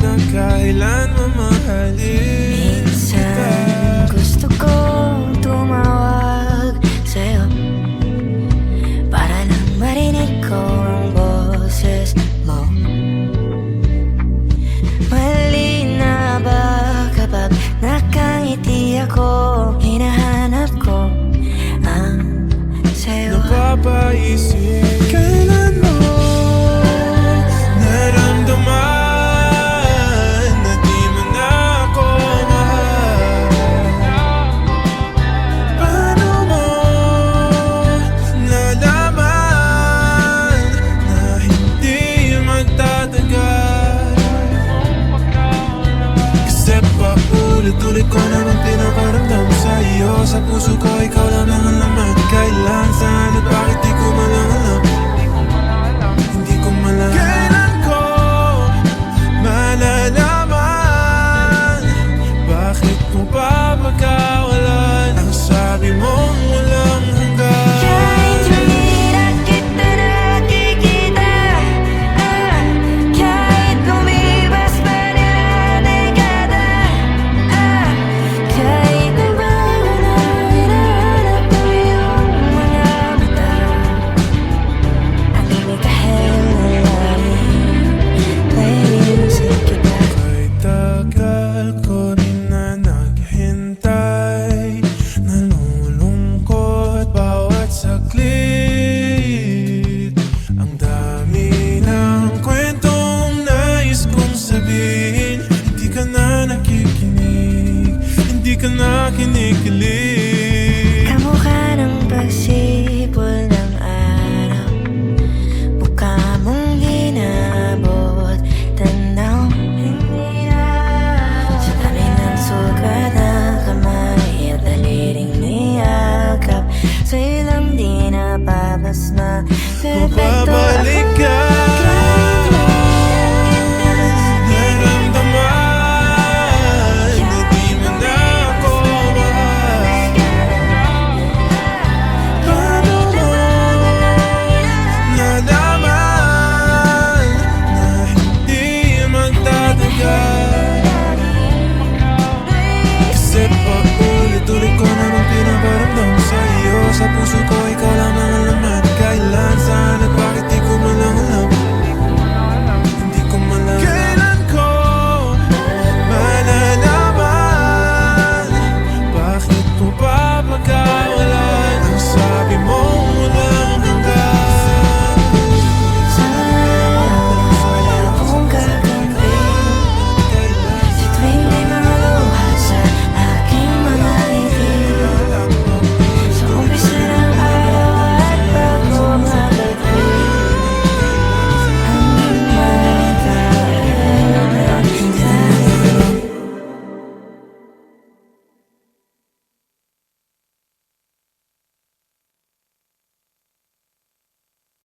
na kailan mamahalin kita. Minsan gusto ko tumawag sa'yo para lang marinig ko ang boses mo. Mali na ba kapag nakangiti ako? Hinahanap ko ang sayo. Napapaisip kailan mo naramdaman na di mo na ako mahal. Paano mo nalaman na hindi magtatagal? Kasi paulit-ulit ko naman pinaparamdam sa iyo. Sa puso ko ikaw lang ang laman. Kailan, saan at bakit di ko malang alam? Hindi ko malang kailan ko malalaman? Bakit mo pa pagkawalan ang sabi mong walang hanggan? Kahit hindi na kita nakikita, kahit lumipas pa na dekada, kahit na ba hinahanap mo yung mga mata, ang ibig kahit naiisip kita. Kahit tagal ko rin na naghintay, nalulungkot bawat saglit. Ang dami ng kwentong nais kong sabihin. Hindi ka na nakikinig, hindi ka na kinikilig.